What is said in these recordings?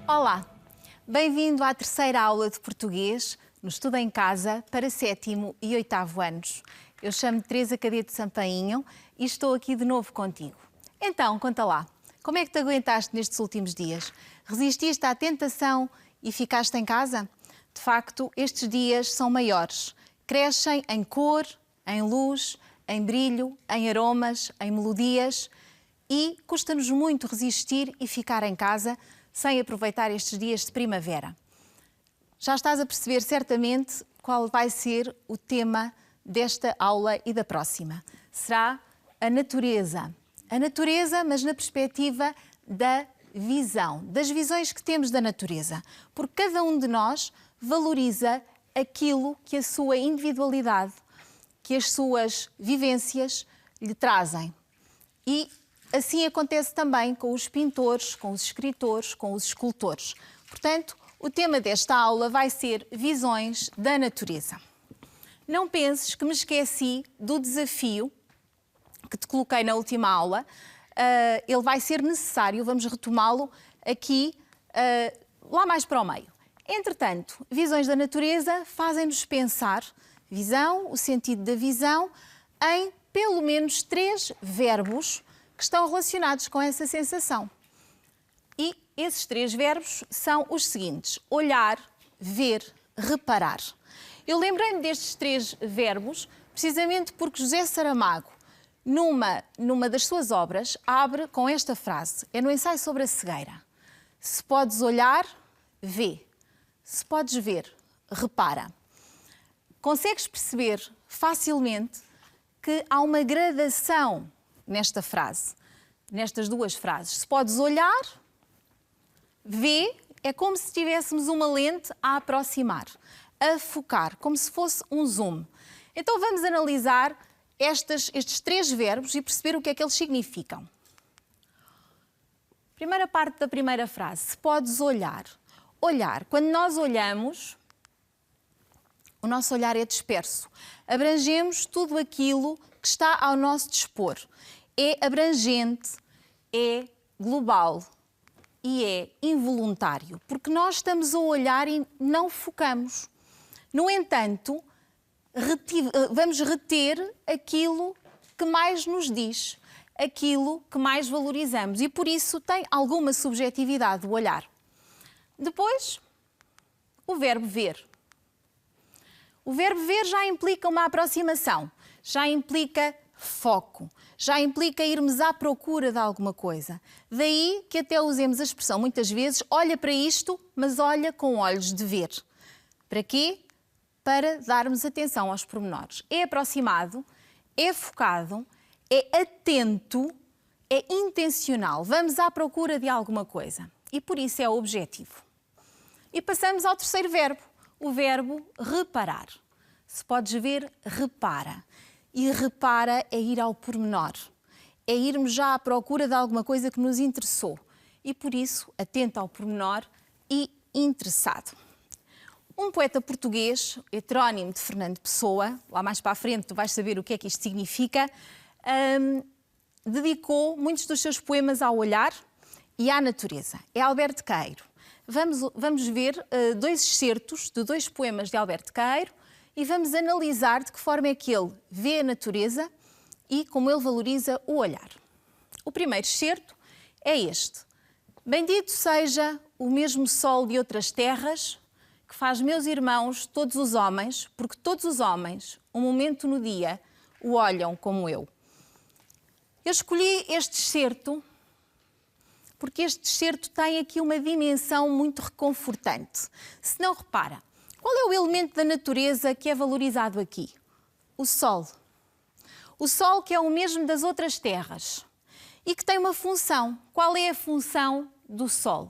Olá, bem-vindo à terceira aula de português no Estudo em Casa para 7º e 8º anos. Eu chamo-me Teresa Cadete Sampainho e estou aqui de novo contigo. Então, conta lá, como é que te aguentaste nestes últimos dias? Resististe à tentação e ficaste em casa? De facto, estes dias são maiores. Crescem em cor, em luz, em brilho, em aromas, em melodias e custa-nos muito resistir e ficar em casa sem aproveitar estes dias de primavera. Já estás a perceber certamente qual vai ser o tema desta aula e da próxima. Será a natureza. A natureza, mas na perspectiva da visão, das visões que temos da natureza. Porque cada um de nós valoriza aquilo que a sua individualidade, que as suas vivências lhe trazem. E assim acontece também com os pintores, com os escritores, com os escultores. Portanto, o tema desta aula vai ser visões da natureza. Não penses que me esqueci do desafio que te coloquei na última aula. Ele vai ser necessário, vamos retomá-lo aqui, lá mais para o meio. Entretanto, visões da natureza fazem-nos pensar, visão, o sentido da visão, em pelo menos 3 verbos que estão relacionados com essa sensação. E esses 3 verbos são os seguintes: olhar, ver, reparar. Eu lembrei-me destes 3 verbos precisamente porque José Saramago, numa das suas obras, abre com esta frase. É no ensaio sobre a cegueira. Se podes olhar, vê. Se podes ver, repara. Consegues perceber facilmente que há uma gradação nesta frase, nestas 2 frases. Se podes olhar, vê, é como se tivéssemos uma lente a aproximar, a focar, como se fosse um zoom. Então vamos analisar estes 3 verbos e perceber o que é que eles significam. Primeira parte da primeira frase, se podes olhar. Olhar, quando nós olhamos, o nosso olhar é disperso. Abrangemos tudo aquilo que está ao nosso dispor. É abrangente, é global e é involuntário, porque nós estamos a olhar e não focamos. No entanto, vamos reter aquilo que mais nos diz, aquilo que mais valorizamos e por isso tem alguma subjetividade o olhar. Depois, o verbo ver. O verbo ver já implica uma aproximação, já implica foco, já implica irmos à procura de alguma coisa. Daí que até usemos a expressão muitas vezes, olha para isto, mas olha com olhos de ver. Para quê? Para darmos atenção aos pormenores. É aproximado, é focado, é atento, é intencional. Vamos à procura de alguma coisa. E por isso é objetivo. E passamos ao terceiro verbo, o verbo reparar. Se podes ver, repara. E repara é ir ao pormenor. É irmos já à procura de alguma coisa que nos interessou. E por isso, atento ao pormenor e interessado. Um poeta português, heterónimo de Fernando Pessoa, lá mais para a frente tu vais saber o que é que isto significa, dedicou muitos dos seus poemas ao olhar e à natureza. É Alberto Queiro. Vamos ver 2 excertos de 2 poemas de Alberto Queiro e vamos analisar de que forma é que ele vê a natureza e como ele valoriza o olhar. O primeiro excerto é este. Bendito seja o mesmo sol de outras terras que faz meus irmãos todos os homens, porque todos os homens, um momento no dia, o olham como eu. Eu escolhi este excerto porque este excerto tem aqui uma dimensão muito reconfortante. Se não repara, qual é o elemento da natureza que é valorizado aqui? O sol. O sol que é o mesmo das outras terras e que tem uma função. Qual é a função do sol?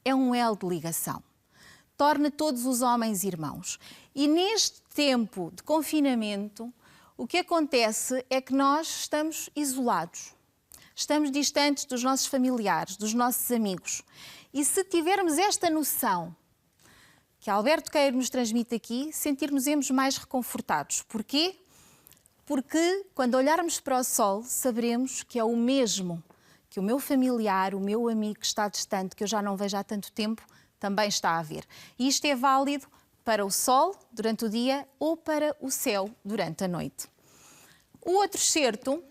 É um elo de ligação. Torna todos os homens irmãos. E neste tempo de confinamento, o que acontece é que nós estamos isolados. Estamos distantes dos nossos familiares, dos nossos amigos. E se tivermos esta noção que Alberto Queiro nos transmite aqui, sentirmos-nos mais reconfortados. Porquê? Porque quando olharmos para o sol, saberemos que é o mesmo que o meu familiar, o meu amigo que está distante, que eu já não vejo há tanto tempo, também está a ver. E isto é válido para o sol durante o dia ou para o céu durante a noite. O outro excerto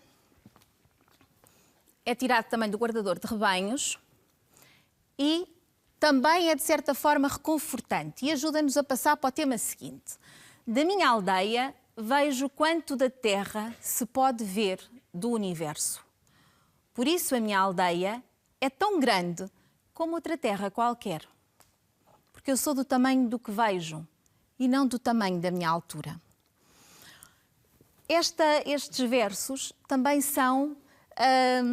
é tirado também do guardador de rebanhos e também é, de certa forma, reconfortante e ajuda-nos a passar para o tema seguinte. Da minha aldeia, vejo quanto da terra se pode ver do universo. Por isso a minha aldeia é tão grande como outra terra qualquer. Porque eu sou do tamanho do que vejo e não do tamanho da minha altura. Estes versos também são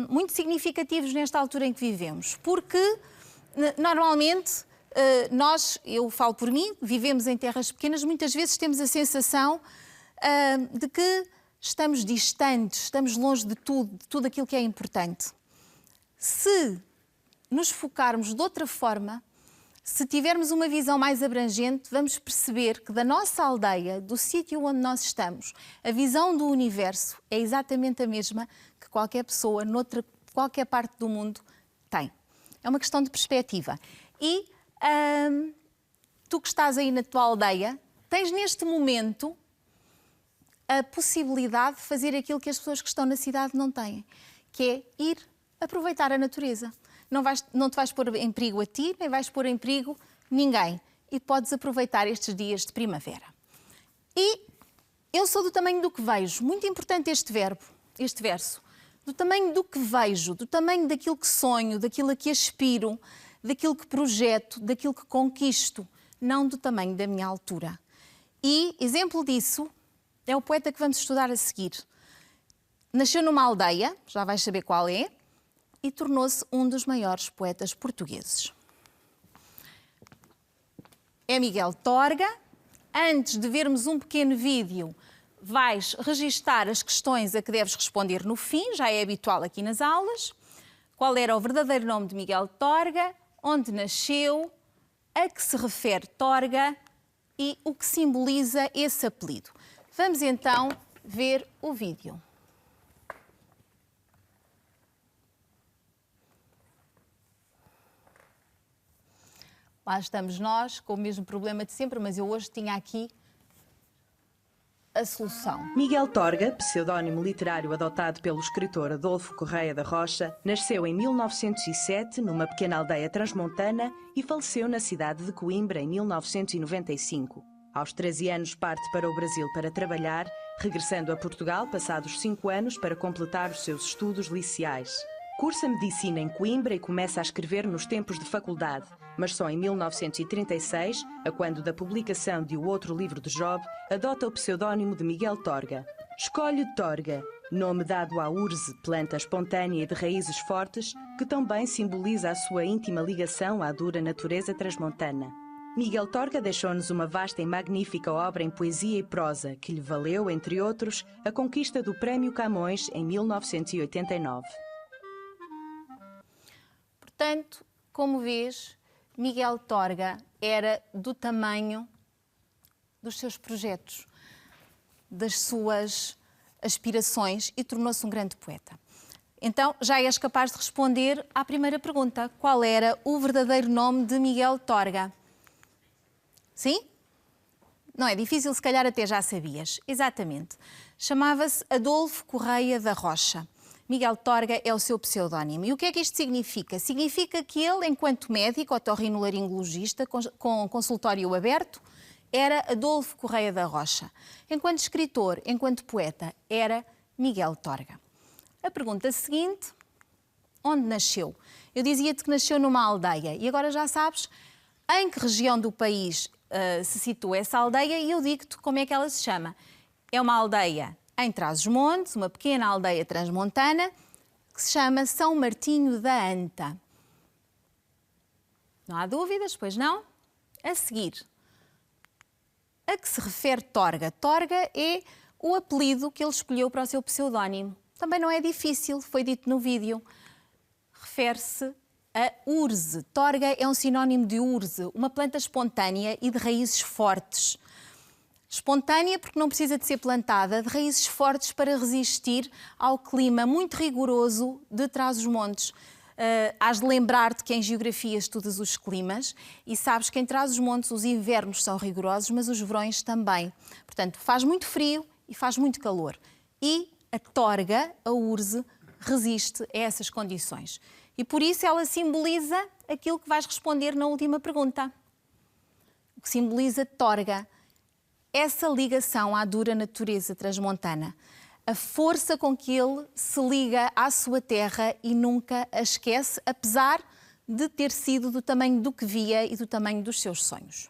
muito significativos nesta altura em que vivemos, porque normalmente eu falo por mim, vivemos em terras pequenas, muitas vezes temos a sensação de que estamos distantes, estamos longe de tudo aquilo que é importante. Se nos focarmos de outra forma, se tivermos uma visão mais abrangente, vamos perceber que da nossa aldeia, do sítio onde nós estamos, a visão do universo é exatamente a mesma que qualquer pessoa, noutra qualquer parte do mundo, tem. É uma questão de perspectiva. E tu que estás aí na tua aldeia, tens neste momento a possibilidade de fazer aquilo que as pessoas que estão na cidade não têm, que é ir aproveitar a natureza. Não te vais pôr em perigo a ti, nem vais pôr em perigo ninguém. E podes aproveitar estes dias de primavera. E eu sou do tamanho do que vejo. Muito importante este verso. Do tamanho do que vejo, do tamanho daquilo que sonho, daquilo a que aspiro, daquilo que projeto, daquilo que conquisto, não do tamanho da minha altura. E exemplo disso é o poeta que vamos estudar a seguir. Nasceu numa aldeia, já vais saber qual é, e tornou-se um dos maiores poetas portugueses. É Miguel Torga. Antes de vermos um pequeno vídeo, vais registar as questões a que deves responder no fim, já é habitual aqui nas aulas. Qual era o verdadeiro nome de Miguel Torga, onde nasceu, a que se refere Torga e o que simboliza esse apelido. Vamos então ver o vídeo. Lá estamos nós, com o mesmo problema de sempre, mas eu hoje tinha aqui a solução. Miguel Torga, pseudónimo literário adotado pelo escritor Adolfo Correia da Rocha, nasceu em 1907 numa pequena aldeia transmontana e faleceu na cidade de Coimbra em 1995. Aos 13 anos parte para o Brasil para trabalhar, regressando a Portugal passados 5 anos para completar os seus estudos liceais. Cursa medicina em Coimbra e começa a escrever nos tempos de faculdade, mas só em 1936, a quando da publicação de O Outro Livro de Job, adota o pseudónimo de Miguel Torga. Escolhe Torga, nome dado à urze, planta espontânea e de raízes fortes, que também simboliza a sua íntima ligação à dura natureza transmontana. Miguel Torga deixou-nos uma vasta e magnífica obra em poesia e prosa, que lhe valeu, entre outros, a conquista do Prémio Camões em 1989. Portanto, como vês, Miguel Torga era do tamanho dos seus projetos, das suas aspirações e tornou-se um grande poeta. Então, já és capaz de responder à primeira pergunta. Qual era o verdadeiro nome de Miguel Torga? Sim? Não é difícil, se calhar até já sabias. Exatamente. Chamava-se Adolfo Correia da Rocha. Miguel Torga é o seu pseudónimo. E o que é que isto significa? Significa que ele, enquanto médico, otorrinolaringologista, com consultório aberto, era Adolfo Correia da Rocha. Enquanto escritor, enquanto poeta, era Miguel Torga. A pergunta seguinte, onde nasceu? Eu dizia-te que nasceu numa aldeia e agora já sabes em que região do país se situa essa aldeia e eu digo-te como é que ela se chama. É uma aldeia em Trás-os-Montes, uma pequena aldeia transmontana, que se chama São Martinho da Anta. Não há dúvidas, pois não? A seguir, a que se refere Torga? Torga é o apelido que ele escolheu para o seu pseudónimo. Também não é difícil, foi dito no vídeo. Refere-se a urze. Torga é um sinónimo de urze, uma planta espontânea e de raízes fortes. Espontânea porque não precisa de ser plantada, de raízes fortes para resistir ao clima muito rigoroso de Trás-os-Montes. Hás de lembrar-te que em geografia estudas os climas e sabes que em Trás-os-Montes os invernos são rigorosos, mas os verões também. Portanto, faz muito frio e faz muito calor. E a torga, a urze, resiste a essas condições. E por isso ela simboliza aquilo que vais responder na última pergunta. O que simboliza torga. Essa ligação à dura natureza transmontana, a força com que ele se liga à sua terra e nunca a esquece, apesar de ter sido do tamanho do que via e do tamanho dos seus sonhos.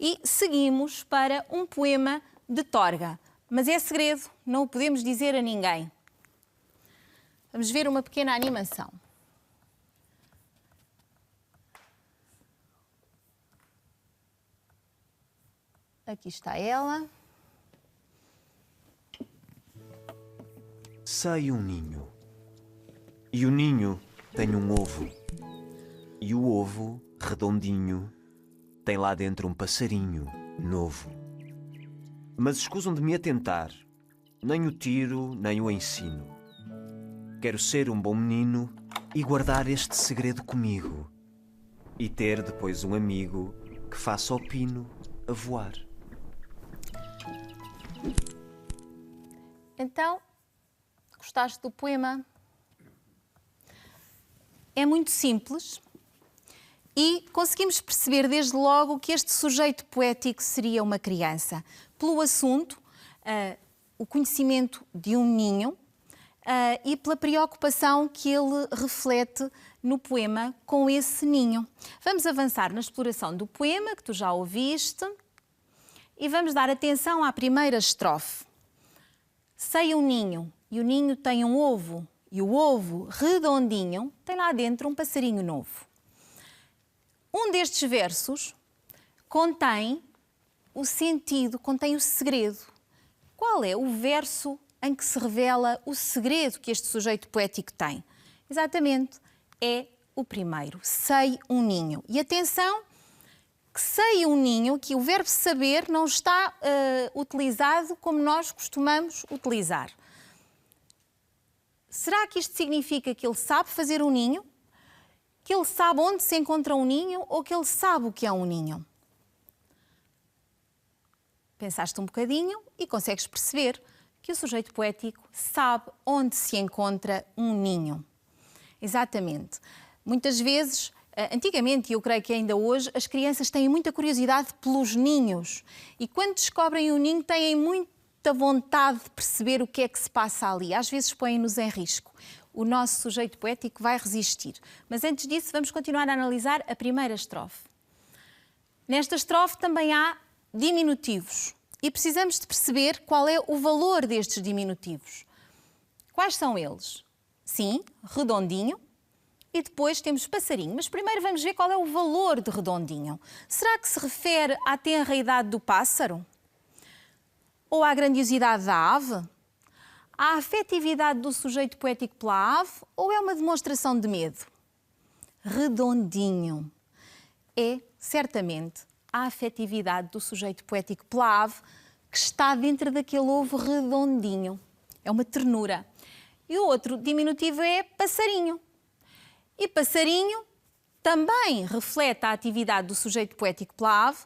E seguimos para um poema de torga, mas é segredo, não o podemos dizer a ninguém. Vamos ver uma pequena animação. Aqui está ela. Sei um ninho. E o ninho tem um ovo. E o ovo, redondinho, tem lá dentro um passarinho novo. Mas escusam de me atentar. Nem o tiro, nem o ensino. Quero ser um bom menino e guardar este segredo comigo. E ter depois um amigo que faça o pino a voar. Então, gostaste do poema? É muito simples e conseguimos perceber desde logo que este sujeito poético seria uma criança. Pelo assunto, o conhecimento de um ninho e pela preocupação que ele reflete no poema com esse ninho. Vamos avançar na exploração do poema, que tu já ouviste, e vamos dar atenção à primeira estrofe. Sei um ninho, e o ninho tem um ovo, e o ovo, redondinho, tem lá dentro um passarinho novo. Um destes versos contém o sentido, contém o segredo. Qual é o verso em que se revela o segredo que este sujeito poético tem? Exatamente, é o primeiro, sei um ninho. E atenção, que sei um ninho, que o verbo saber não está utilizado como nós costumamos utilizar. Será que isto significa que ele sabe fazer um ninho? Que ele sabe onde se encontra um ninho ou que ele sabe o que é um ninho? Pensaste um bocadinho e consegues perceber que o sujeito poético sabe onde se encontra um ninho. Exatamente. Muitas vezes, antigamente, e eu creio que ainda hoje, as crianças têm muita curiosidade pelos ninhos. E quando descobrem o ninho, têm muita vontade de perceber o que é que se passa ali. Às vezes põem-nos em risco. O nosso sujeito poético vai resistir. Mas antes disso, vamos continuar a analisar a primeira estrofe. Nesta estrofe também há diminutivos. E precisamos de perceber qual é o valor destes diminutivos. Quais são eles? Sim, redondinho. E depois temos passarinho. Mas primeiro vamos ver qual é o valor de redondinho. Será que se refere à tenra idade do pássaro? Ou à grandiosidade da ave? À afetividade do sujeito poético pela ave? Ou é uma demonstração de medo? Redondinho. É, certamente, a afetividade do sujeito poético pela ave que está dentro daquele ovo redondinho. É uma ternura. E o outro diminutivo é passarinho. E passarinho também reflete a atividade do sujeito poético pela ave,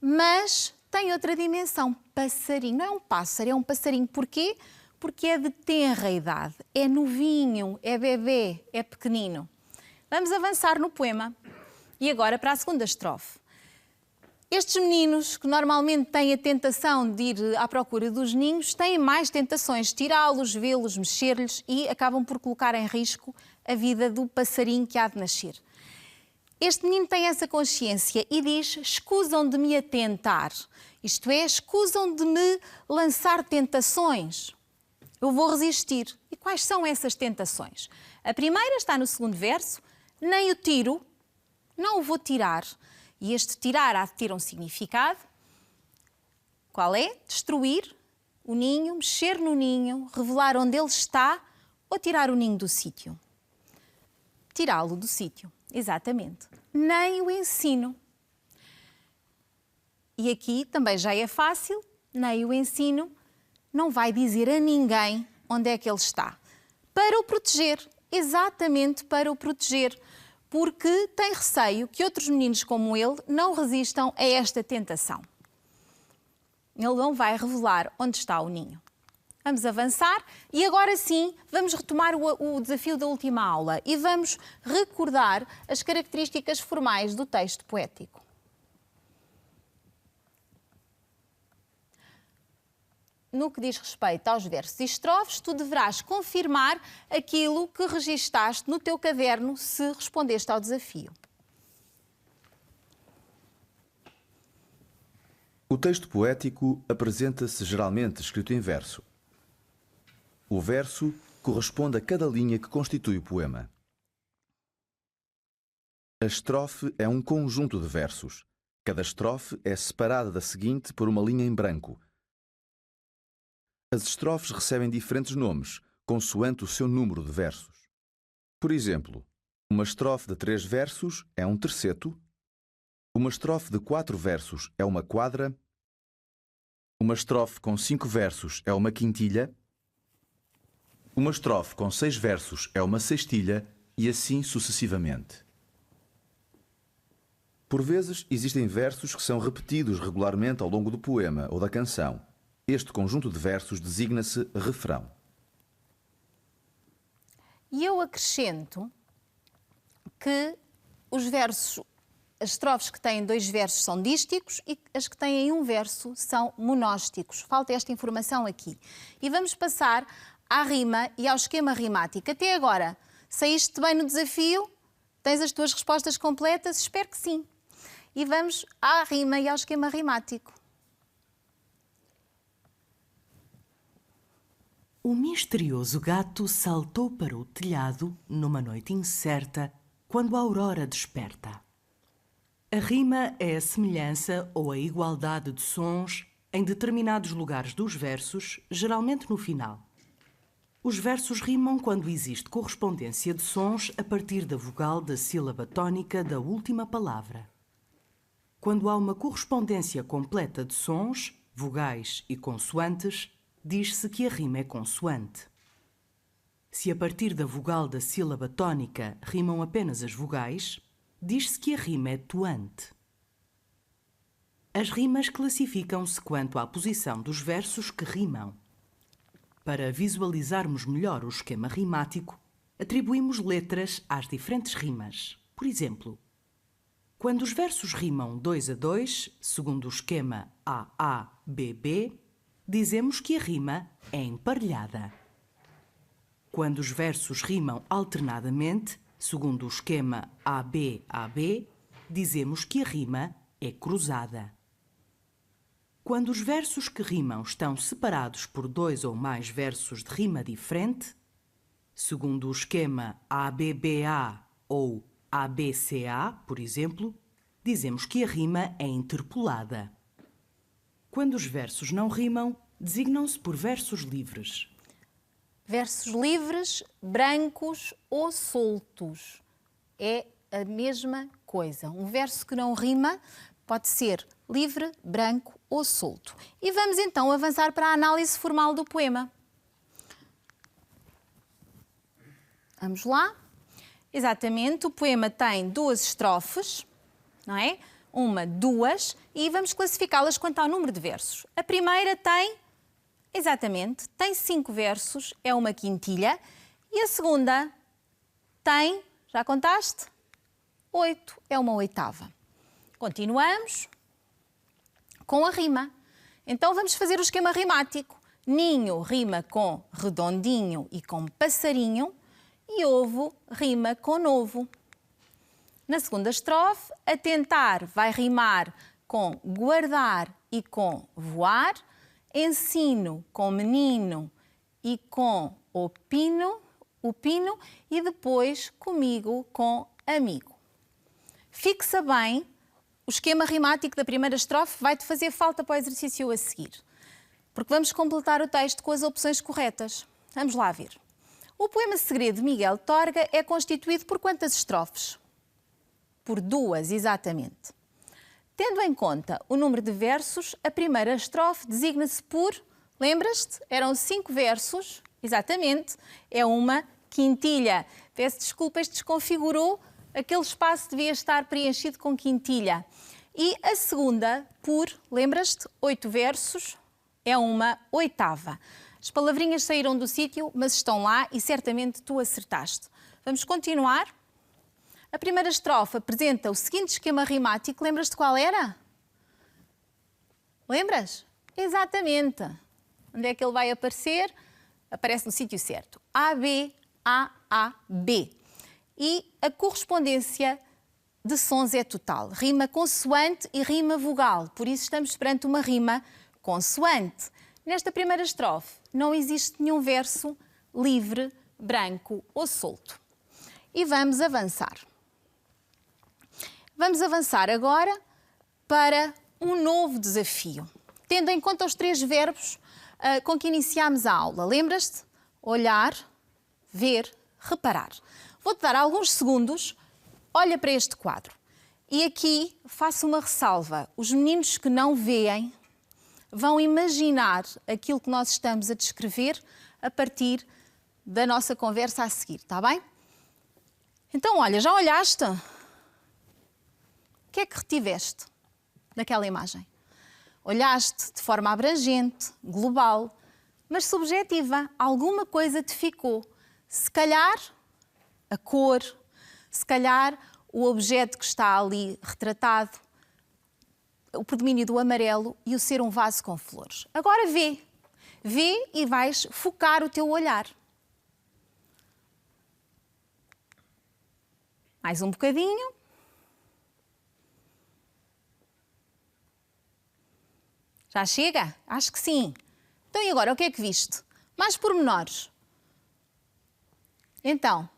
mas tem outra dimensão. Passarinho. Não é um pássaro, é um passarinho. Porquê? Porque é de tenra idade, é novinho, é bebê, é pequenino. Vamos avançar no poema. E agora para a segunda estrofe. Estes meninos, que normalmente têm a tentação de ir à procura dos ninhos, têm mais tentações, tirá-los, vê-los, mexer-lhes e acabam por colocar em risco a vida do passarinho que há de nascer. Este menino tem essa consciência e diz: escusam de me atentar, isto é, escusam de me lançar tentações. Eu vou resistir. E quais são essas tentações? A primeira está no segundo verso, nem o tiro, não o vou tirar. E este tirar há de ter um significado. Qual é? Destruir o ninho, mexer no ninho, revelar onde ele está ou tirar o ninho do sítio. Tirá-lo do sítio, exatamente. Nem o ensino. E aqui também já é fácil, nem o ensino, não vai dizer a ninguém onde é que ele está. Para o proteger, exatamente para o proteger, porque tem receio que outros meninos como ele não resistam a esta tentação. Ele não vai revelar onde está o ninho. Vamos avançar e agora sim vamos retomar o desafio da última aula e vamos recordar as características formais do texto poético. No que diz respeito aos versos e estrofes, tu deverás confirmar aquilo que registaste no teu caderno se respondeste ao desafio. O texto poético apresenta-se geralmente escrito em verso. O verso corresponde a cada linha que constitui o poema. A estrofe é um conjunto de versos. Cada estrofe é separada da seguinte por uma linha em branco. As estrofes recebem diferentes nomes, consoante o seu número de versos. Por exemplo, uma estrofe de 3 versos é um terceto, uma estrofe de 4 versos é uma quadra, uma estrofe com 5 versos é uma quintilha, uma estrofe com 6 versos é uma sextilha e assim sucessivamente. Por vezes, existem versos que são repetidos regularmente ao longo do poema ou da canção. Este conjunto de versos designa-se refrão. E eu acrescento que os versos, as estrofes que têm 2 versos são dísticos e as que têm 1 verso são monósticos. Falta esta informação aqui. E vamos passar à rima e ao esquema rimático. Até agora, saíste bem no desafio? Tens as tuas respostas completas? Espero que sim. E vamos à rima e ao esquema rimático. O misterioso gato saltou para o telhado numa noite incerta, quando a aurora desperta. A rima é a semelhança ou a igualdade de sons em determinados lugares dos versos, geralmente no final. Os versos rimam quando existe correspondência de sons a partir da vogal da sílaba tónica da última palavra. Quando há uma correspondência completa de sons, vogais e consoantes, diz-se que a rima é consoante. Se a partir da vogal da sílaba tónica rimam apenas as vogais, diz-se que a rima é toante. As rimas classificam-se quanto à posição dos versos que rimam. Para visualizarmos melhor o esquema rimático, atribuímos letras às diferentes rimas. Por exemplo, quando os versos rimam 2 a 2, segundo o esquema AA-BB, dizemos que a rima é emparelhada. Quando os versos rimam alternadamente, segundo o esquema AB-AB, dizemos que a rima é cruzada. Quando os versos que rimam estão separados por 2 ou mais versos de rima diferente, segundo o esquema ABBA ou ABCA, por exemplo, dizemos que a rima é interpolada. Quando os versos não rimam, designam-se por versos livres. Versos livres, brancos ou soltos. É a mesma coisa. Um verso que não rima pode ser livre, branco ou solto. E vamos então avançar para a análise formal do poema. Vamos lá. Exatamente, o poema tem 2 estrofes, não é? 1, 2, e vamos classificá-las quanto ao número de versos. A primeira tem, exatamente, tem 5 versos, é uma quintilha, e a segunda tem, já contaste? 8, é uma oitava. Continuamos com a rima. Então vamos fazer o esquema rimático. Ninho rima com redondinho e com passarinho, e ovo rima com novo. Na segunda estrofe, atentar vai rimar com guardar e com voar, ensino com menino e com o pino, e depois comigo com amigo. Fixa bem, o esquema rimático da primeira estrofe vai-te fazer falta para o exercício a seguir, porque vamos completar o texto com as opções corretas. Vamos lá ver. O poema Segredo de Miguel Torga é constituído por quantas estrofes? Por 2, exatamente. Tendo em conta o número de versos, a primeira estrofe designa-se por, lembras-te? Eram 5 versos, exatamente, é uma quintilha. Peço desculpa, isto desconfigurou, aquele espaço devia estar preenchido com quintilha. E a segunda, por, lembras-te? 8 versos, é uma oitava. As palavrinhas saíram do sítio, mas estão lá e certamente tu acertaste. Vamos continuar. A primeira estrofe apresenta o seguinte esquema rimático. Lembras-te qual era? Lembras? Exatamente. Onde é que ele vai aparecer? Aparece no sítio certo. A, B, A, A, B. E a correspondência de sons é total. Rima consoante e rima vogal. Por isso estamos perante uma rima consoante. Nesta primeira estrofe não existe nenhum verso livre, branco ou solto. E vamos avançar. Vamos avançar agora para um novo desafio, tendo em conta os 3 verbos com que iniciámos a aula. Lembras-te? Olhar, ver, reparar. Vou-te dar alguns segundos, olha para este quadro. E aqui faço uma ressalva. Os meninos que não veem vão imaginar aquilo que nós estamos a descrever a partir da nossa conversa a seguir, está bem? Então, olha, já olhaste? O que é que retiveste daquela imagem? Olhaste de forma abrangente, global, mas subjetiva. Alguma coisa te ficou. Se calhar a cor, se calhar o objeto que está ali retratado, o predomínio do amarelo e o ser um vaso com flores. Agora vê. Vê e vais focar o teu olhar. Mais um bocadinho. Já chega? Acho que sim. Então e agora, o que é que viste? Mais pormenores. Então,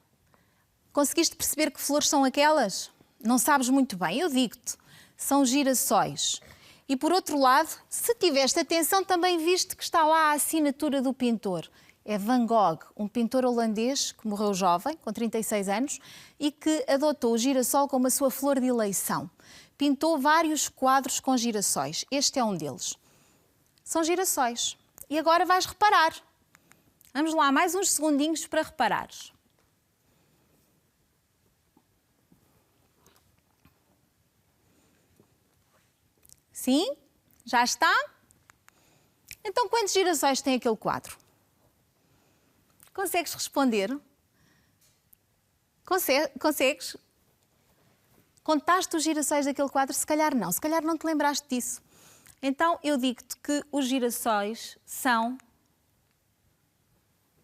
conseguiste perceber que flores são aquelas? Não sabes muito bem, eu digo-te. São girassóis. E por outro lado, se tiveste atenção, também viste que está lá a assinatura do pintor. É Van Gogh, um pintor holandês que morreu jovem, com 36 anos, e que adotou o girassol como a sua flor de eleição. Pintou vários quadros com girassóis. Este é um deles. São girassóis. E agora vais reparar. Vamos lá, mais uns segundinhos para reparares. Sim? Já está? Então, quantos girassóis tem aquele quadro? Consegues responder? Consegues? Contaste os girassóis daquele quadro? Se calhar não te lembraste disso. Então, eu digo-te que os girassóis são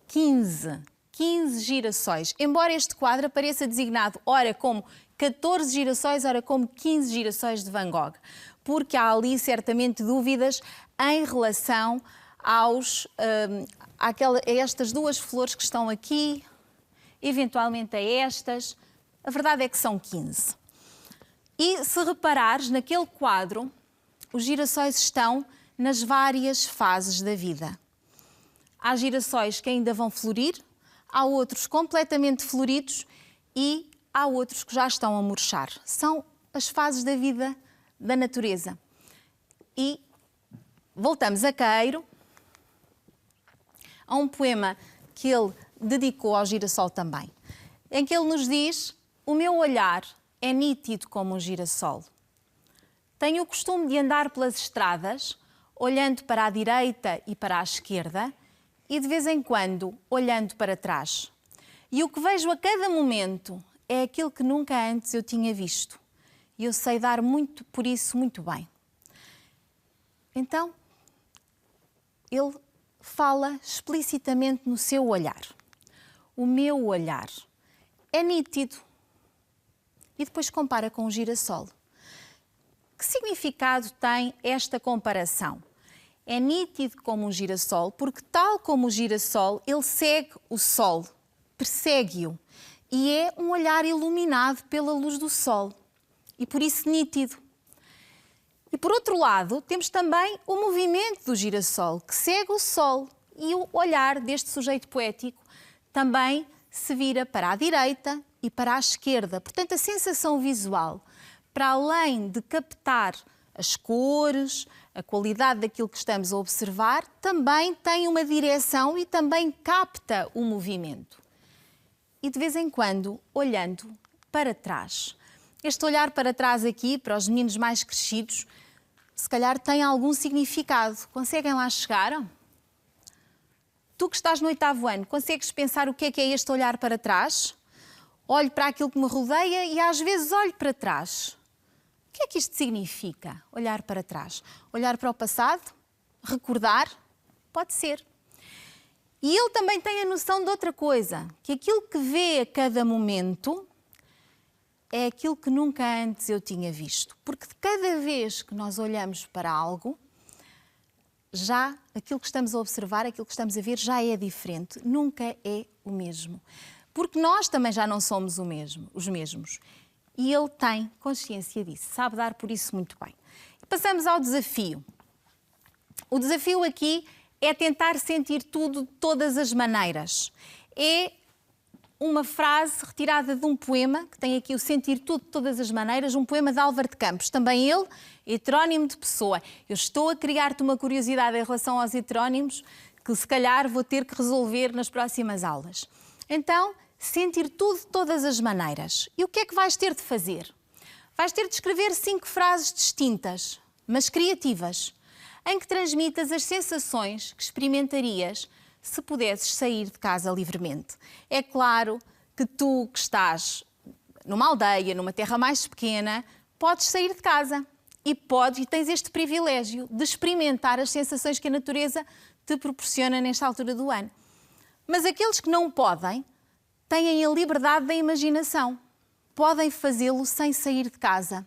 15. 15 girassóis. Embora este quadro apareça designado ora como 14 girassóis, ora como 15 girassóis de Van Gogh. Porque há ali certamente dúvidas em relação a estas 2 flores que estão aqui, eventualmente a estas. A verdade é que são 15. E se reparares naquele quadro, os girassóis estão nas várias fases da vida. Há girassóis que ainda vão florir, há outros completamente floridos e há outros que já estão a murchar. São as fases da vida da natureza. E voltamos a Queiro, a um poema que ele dedicou ao girassol também, em que ele nos diz: o meu olhar é nítido como um girassol. Tenho o costume de andar pelas estradas, olhando para a direita e para a esquerda, e de vez em quando olhando para trás. E o que vejo a cada momento é aquilo que nunca antes eu tinha visto. E eu sei dar por isso muito bem. Então, ele fala explicitamente no seu olhar. O meu olhar é nítido. E depois compara com o girassol. Que significado tem esta comparação? É nítido como um girassol, porque tal como o girassol, ele segue o sol, persegue-o. E é um olhar iluminado pela luz do sol. E por isso nítido. E por outro lado, temos também o movimento do girassol, que segue o sol. E o olhar deste sujeito poético também se vira para a direita e para a esquerda. Portanto, a sensação visual para além de captar as cores, a qualidade daquilo que estamos a observar, também tem uma direção e também capta o movimento. E de vez em quando, olhando para trás. Este olhar para trás aqui, para os meninos mais crescidos, se calhar tem algum significado. Conseguem lá chegar? Tu que estás no 8º ano, consegues pensar o que é este olhar para trás? Olho para aquilo que me rodeia e às vezes olho para trás. O que é que isto significa, olhar para trás? Olhar para o passado? Recordar? Pode ser. E ele também tem a noção de outra coisa, que aquilo que vê a cada momento é aquilo que nunca antes eu tinha visto. Porque de cada vez que nós olhamos para algo, já aquilo que estamos a observar, aquilo que estamos a ver já é diferente. Nunca é o mesmo. Porque nós também já não somos os mesmos. E ele tem consciência disso, sabe dar por isso muito bem. E passamos ao desafio. O desafio aqui é tentar sentir tudo de todas as maneiras. É uma frase retirada de um poema, que tem aqui o sentir tudo de todas as maneiras, um poema de Álvaro de Campos. Também ele, heterónimo de Pessoa. Eu estou a criar-te uma curiosidade em relação aos heterónimos que se calhar vou ter que resolver nas próximas aulas. Então, sentir tudo de todas as maneiras. E o que é que vais ter de fazer? Vais ter de escrever 5 frases distintas, mas criativas, em que transmitas as sensações que experimentarias se pudesses sair de casa livremente. É claro que tu que estás numa aldeia, numa terra mais pequena, podes sair de casa e tens este privilégio de experimentar as sensações que a natureza te proporciona nesta altura do ano. Mas aqueles que não podem, têm a liberdade da imaginação. Podem fazê-lo sem sair de casa,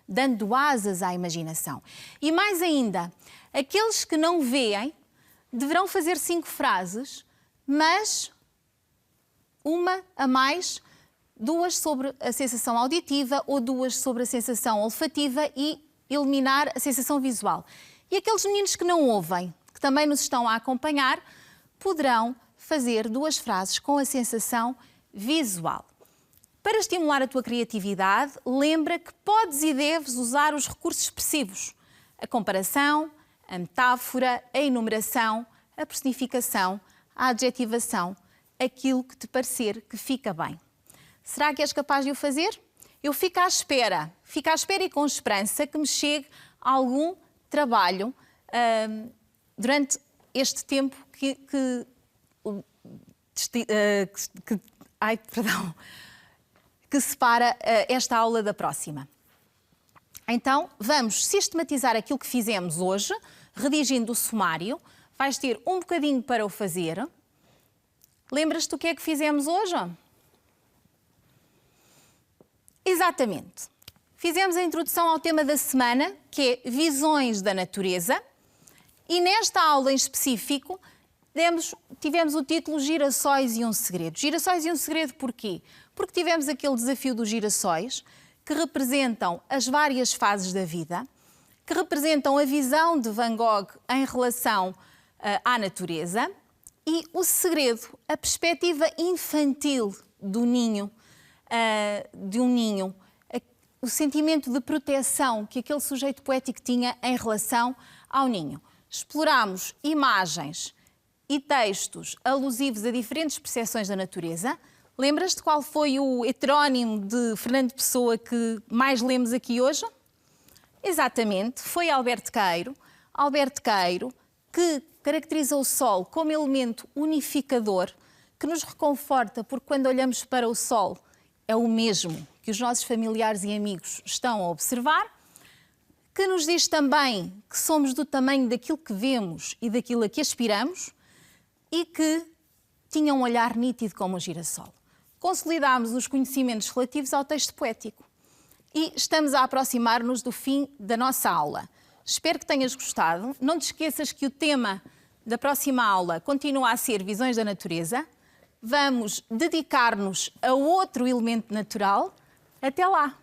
dando asas à imaginação. E mais ainda, aqueles que não veem deverão fazer 5 frases, mas uma a mais, 2 sobre a sensação auditiva ou 2 sobre a sensação olfativa e eliminar a sensação visual. E aqueles meninos que não ouvem, que também nos estão a acompanhar, poderão fazer 2 frases com a sensação visual. Para estimular a tua criatividade, lembra que podes e deves usar os recursos expressivos. A comparação, a metáfora, a enumeração, a personificação, a adjetivação, aquilo que te parecer que fica bem. Será que és capaz de o fazer? Eu fico à espera e com esperança que me chegue algum trabalho durante este tempo que separa esta aula da próxima. Então, vamos sistematizar aquilo que fizemos hoje, redigindo o sumário. Vais ter um bocadinho para o fazer. Lembras-te do que é que fizemos hoje? Exatamente. Fizemos a introdução ao tema da semana, que é Visões da Natureza. E nesta aula em específico, tivemos o título Girassóis e um Segredo. Girassóis e um Segredo porquê? Porque tivemos aquele desafio dos girassóis, que representam as várias fases da vida, que representam a visão de Van Gogh em relação à natureza e o segredo, a perspectiva infantil do ninho, de um ninho, o sentimento de proteção que aquele sujeito poético tinha em relação ao ninho. Explorámos imagens e textos alusivos a diferentes percepções da natureza. Lembras-te qual foi o heterónimo de Fernando Pessoa que mais lemos aqui hoje? Exatamente, foi Alberto Queiro. Alberto Queiro, que caracteriza o Sol como elemento unificador, que nos reconforta porque quando olhamos para o Sol é o mesmo que os nossos familiares e amigos estão a observar, que nos diz também que somos do tamanho daquilo que vemos e daquilo a que aspiramos e que tinha um olhar nítido como o girassol. Consolidámos os conhecimentos relativos ao texto poético e estamos a aproximar-nos do fim da nossa aula. Espero que tenhas gostado. Não te esqueças que o tema da próxima aula continua a ser Visões da Natureza. Vamos dedicar-nos a outro elemento natural. Até lá!